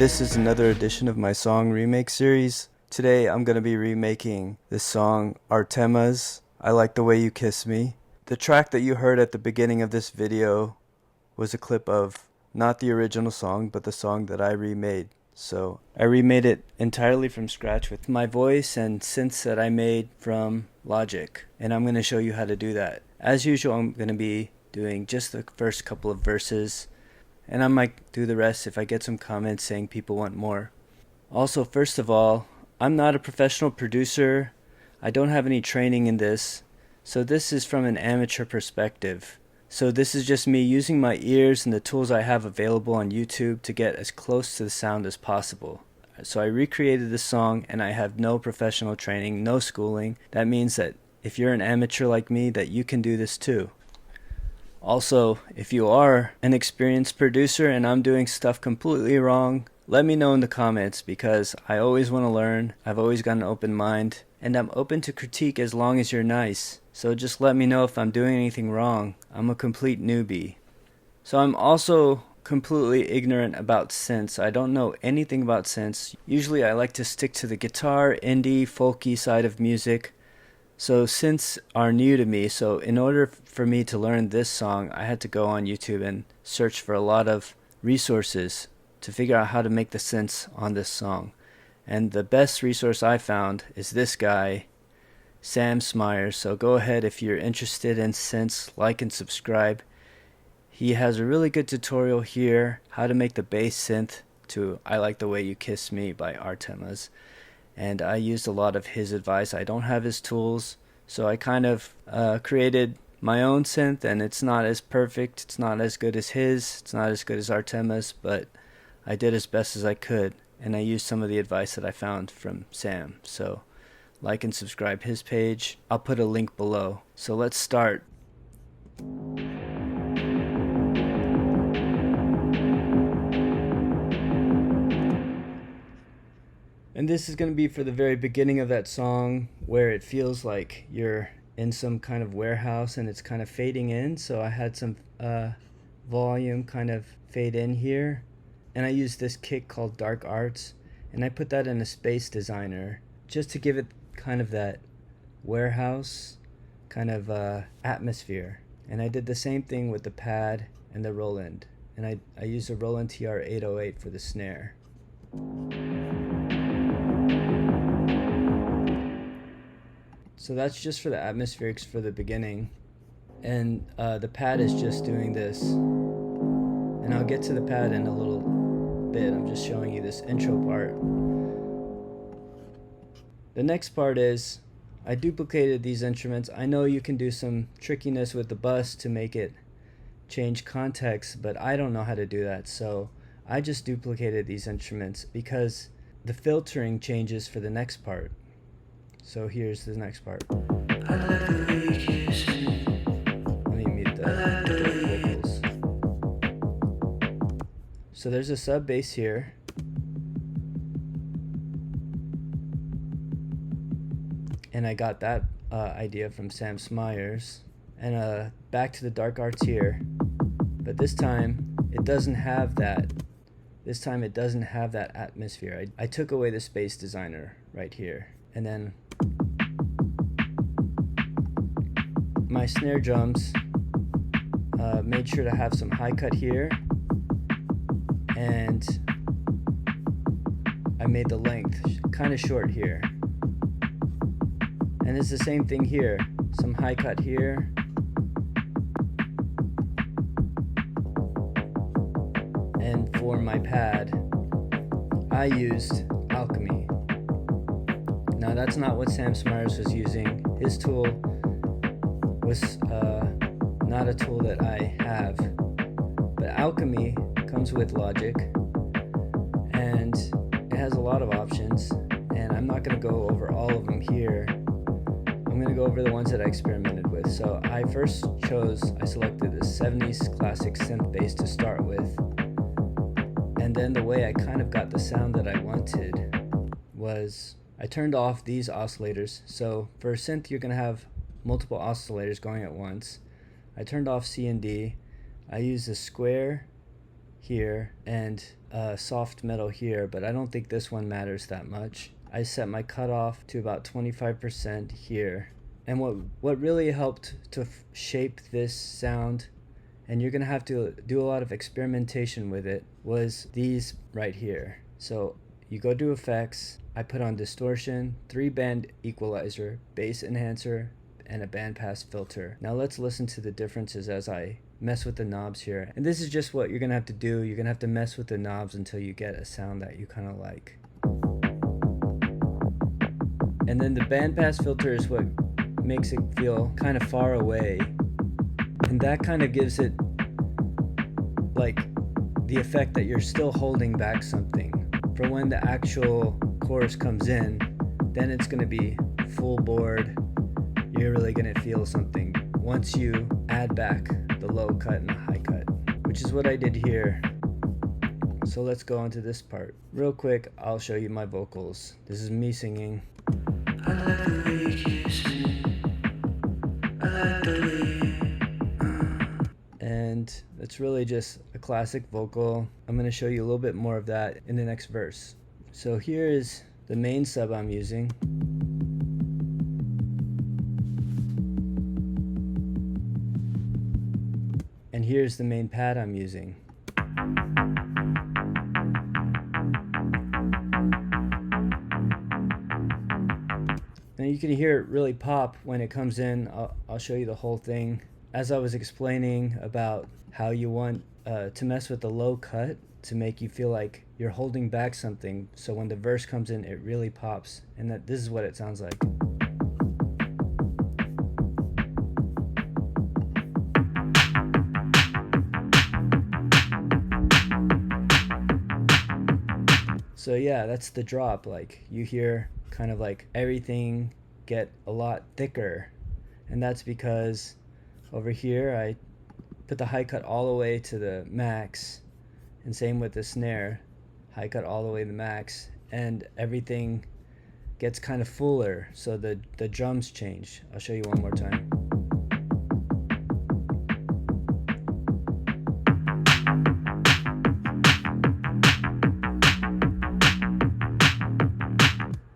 This is another edition of my song remake series. Today I'm going to be remaking the song Artemas, I Like the Way You Kiss Me. The track that you heard at the beginning of this video was a clip of not the original song, but the song that I remade. So I remade it entirely from scratch with my voice and synths that I made from Logic. And I'm going to show you how to do that. As usual, I'm going to be doing just the first couple of verses, and I might do the rest if I get some comments saying people want more. Also, first of all, I'm not a professional producer. I don't have any training in this, so this is from an amateur perspective. So this is just me using my ears and the tools I have available on YouTube to get as close to the sound as possible. So I recreated this song, and I have no professional training, no schooling. That means that if you're an amateur like me, that you can do this too. Also, if you are an experienced producer and I'm doing stuff completely wrong, let me know in the comments, because I always want to learn. I've always got an open mind, and I'm open to critique as long as you're nice. So just let me know if I'm doing anything wrong. I'm a complete newbie. So I'm also completely ignorant about synths. I don't know anything about synths. Usually I like to stick to the guitar, indie, folky side of music. So synths are new to me, so in order for me to learn this song, I had to go on YouTube and search for a lot of resources to figure out how to make the synths on this song. And the best resource I found is this guy, Sam Smyers. So go ahead, if you're interested in synths, like and subscribe. He has a really good tutorial here, how to make the bass synth to I Like the Way You Kiss Me by Artemas. And I used a lot of his advice. I don't have his tools, so I kind of created my own synth, and it's not as perfect, it's not as good as his, it's not as good as Artemas, but I did as best as I could, and I used some of the advice that I found from Sam. So like and subscribe his page. I'll put a link below. So let's start. And this is going to be for the very beginning of that song, where it feels like you're in some kind of warehouse and it's kind of fading in. So I had some volume kind of fade in here. And I used this kick called Dark Arts, and I put that in a Space Designer just to give it kind of that warehouse kind of atmosphere. And I did the same thing with the pad and the Roland. And I used a Roland TR-808 for the snare. So that's just for the atmospherics for the beginning. And the pad is just doing this. And I'll get to the pad in a little bit. I'm just showing you this intro part. The next part is I duplicated these instruments. I know you can do some trickiness with the bus to make it change context, but I don't know how to do that. So I just duplicated these instruments because the filtering changes for the next part. So here's the next part. Let me mute the vocals. So there's a sub bass here. And I got that idea from Sam Smyers. And back to the Dark Arts here. But this time it doesn't have that. This time it doesn't have that atmosphere. I took away the Space Designer right here. And then my snare drums, made sure to have some high cut here, and I made the length kind of short here. And it's the same thing here, some high cut here, and for my pad I used Alchemy. Now that's not what Sam Smyers was using. His tool was not a tool that I have, but Alchemy comes with Logic, and it has a lot of options, and I'm not going to go over all of them here. I'm going to go over the ones that I experimented with. So I selected the 70s classic synth bass to start with, and then the way I kind of got the sound that I wanted was I turned off these oscillators. So for a synth you're going to have multiple oscillators going at once. I turned off C and D. I used a square here and soft metal here, but I don't think this one matters that much. I set my cutoff to about 25% here. And what really helped to shape this sound, and you're gonna have to do a lot of experimentation with it, was these right here. So you go to effects, I put on distortion, 3-band equalizer, bass enhancer, and a bandpass filter. Now let's listen to the differences as I mess with the knobs here. And this is just what you're gonna have to do. You're gonna have to mess with the knobs until you get a sound that you kind of like. And then the bandpass filter is what makes it feel kind of far away. And that kind of gives it like the effect that you're still holding back something. For when the actual chorus comes in, then it's gonna be full board. You're really gonna feel something once you add back the low cut and the high cut, which is what I did here. So let's go on to this part. Real quick, I'll show you my vocals. This is me singing. I like the way you sing. I like the way and it's really just a classic vocal. I'm gonna show you a little bit more of that in the next verse. So here is the main sub I'm using. And here's the main pad I'm using. And you can hear it really pop when it comes in. I'll show you the whole thing. As I was explaining about how you want to mess with the low cut to make you feel like you're holding back something, so when the verse comes in it really pops, and this is what it sounds like. So yeah, that's the drop. Like you hear kind of like everything get a lot thicker, and that's because over here I put the high cut all the way to the max, and same with the snare, high cut all the way to the max, and everything gets kind of fuller, so the drums change. I'll show you one more time.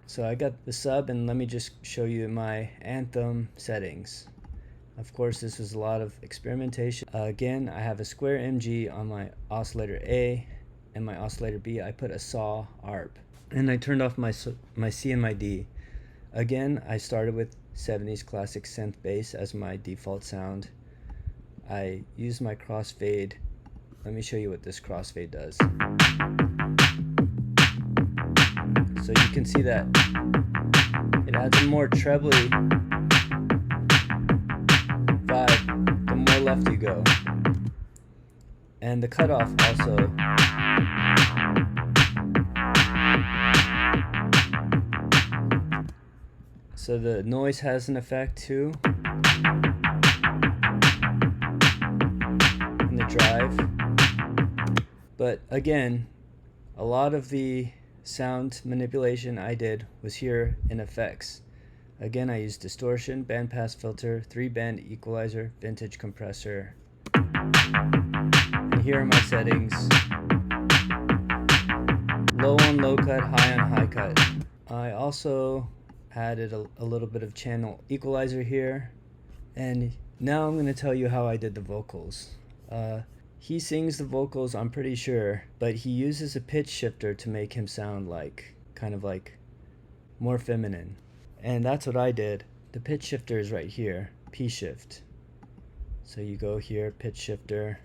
So I got the sub, and let me just show you my anthem settings. Of course, this was a lot of experimentation. Again, I have a square MG on my oscillator A, and my oscillator B, I put a saw ARP. And I turned off my C and my D. Again, I started with 70s classic synth bass as my default sound. I used my crossfade. Let me show you what this crossfade does. So you can see that it adds a more trebly vibe the more left you go. And the cutoff also. So the noise has an effect too. And the drive. But again, a lot of the sound manipulation I did was here in effects. Again, I used distortion, bandpass filter, 3-band equalizer, vintage compressor. And here are my settings. Low on low cut, high on high cut. I also added a little bit of channel equalizer here. And now I'm going to tell you how I did the vocals. He sings the vocals, I'm pretty sure, but he uses a pitch shifter to make him sound like, kind of like, more feminine. And that's what I did. The pitch shifter is right here, P shift. So you go here, pitch shifter,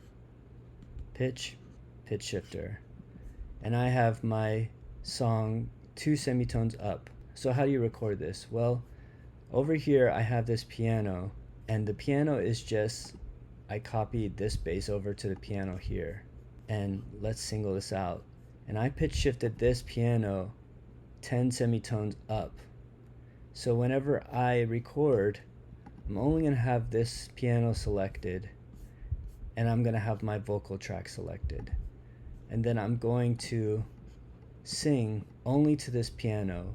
pitch shifter. And I have my song 2 semitones up. So how do you record this? Well, over here I have this piano, and the piano is just, I copied this bass over to the piano here, and let's single this out. And I pitch shifted this piano 10 semitones up. So whenever I record, I'm only going to have this piano selected, and I'm going to have my vocal track selected. And then I'm going to sing only to this piano,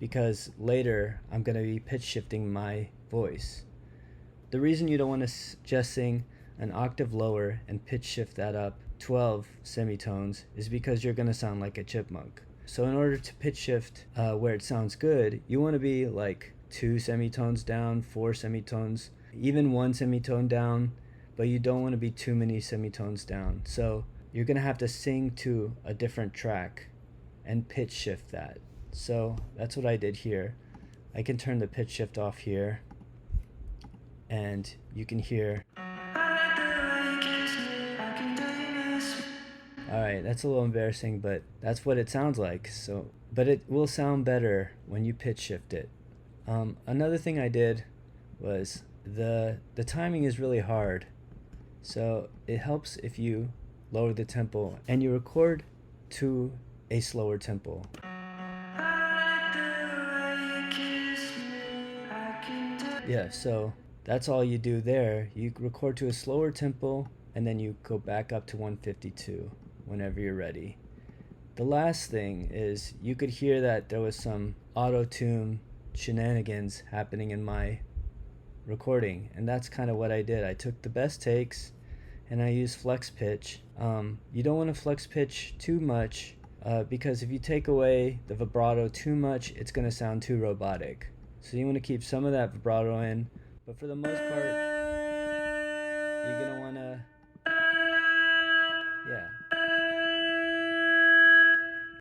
because later I'm going to be pitch shifting my voice. The reason you don't want to just sing an octave lower and pitch shift that up 12 semitones is because you're going to sound like a chipmunk. So in order to pitch shift where it sounds good, you want to be like 2 semitones down, 4 semitones, even 1 semitone down, but you don't want to be too many semitones down. So you're going to have to sing to a different track and pitch shift that. So that's what I did here. I can turn the pitch shift off here, and you can hear. Alright, that's a little embarrassing, but that's what it sounds like. So, but it will sound better when you pitch shift it. Another thing I did was the timing is really hard. So it helps if you lower the tempo and you record to a slower tempo. Yeah, so that's all you do there. You record to a slower tempo and then you go back up to 152 whenever you're ready. The last thing is you could hear that there was some auto-tune shenanigans happening in my recording, and that's kind of what I did. I took the best takes and I used flex pitch. You don't want to flex pitch too much because if you take away the vibrato too much, it's going to sound too robotic. So you want to keep some of that vibrato in, but for the most part, you're going to want to,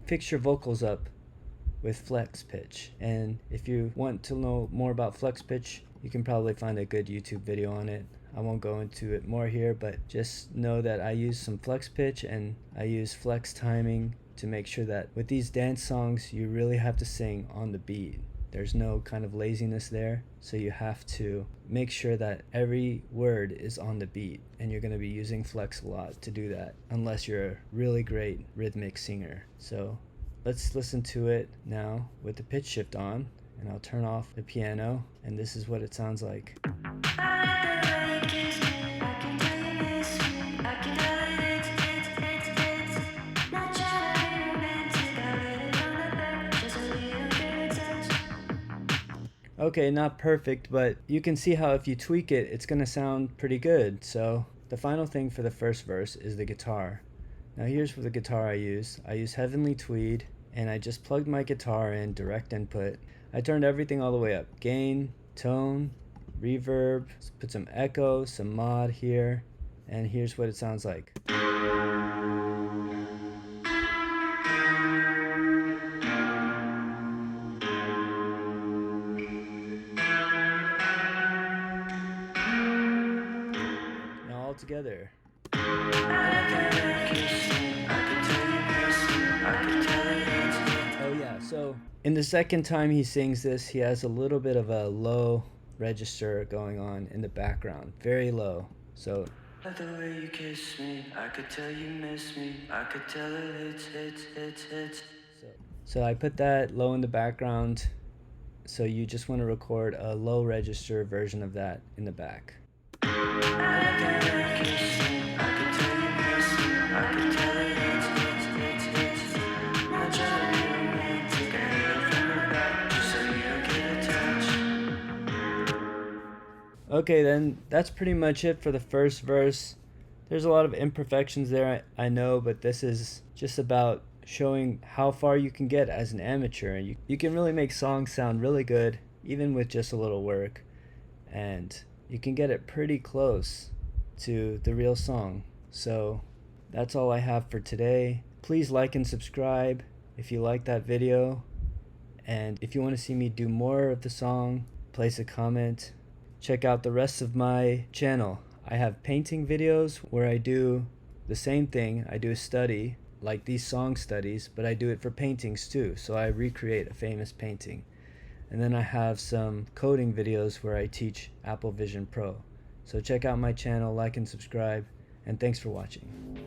fix your vocals up with flex pitch. And if you want to know more about flex pitch, you can probably find a good YouTube video on it. I won't go into it more here, but just know that I use some flex pitch and I use flex timing to make sure that with these dance songs, you really have to sing on the beat. There's no kind of laziness there, so you have to make sure that every word is on the beat, and you're going to be using flex a lot to do that, unless you're a really great rhythmic singer. So let's listen to it now with the pitch shift on, and I'll turn off the piano, and this is what it sounds like. Okay, not perfect, but you can see how if you tweak it, it's gonna sound pretty good. So the final thing for the first verse is the guitar. Now here's what the guitar I use. I use Heavenly Tweed, and I just plugged my guitar in, direct input. I turned everything all the way up. Gain, tone, reverb, put some echo, some mod here, and here's what it sounds like. All together. Oh yeah, so in the second time he sings this, he has a little bit of a low register going on in the background, very low. So the way you kiss me, I could tell you miss me, I could tell it hits. So I put that low in the background, so you just want to record a low register version of that in the back. Okay, then that's pretty much it for the first verse. There's a lot of imperfections there, I know, but this is just about showing how far you can get as an amateur. You can really make songs sound really good, even with just a little work, and you can get it pretty close to the real song. So that's all I have for today. Please like and subscribe if you like that video, and if you want to see me do more of the song, place a comment. Check out the rest of my channel. I have painting videos where I do the same thing. I do a study like these song studies, but I do it for paintings too, so I recreate a famous painting. And then I have some coding videos where I teach Apple Vision Pro. So check out my channel, like and subscribe, and thanks for watching.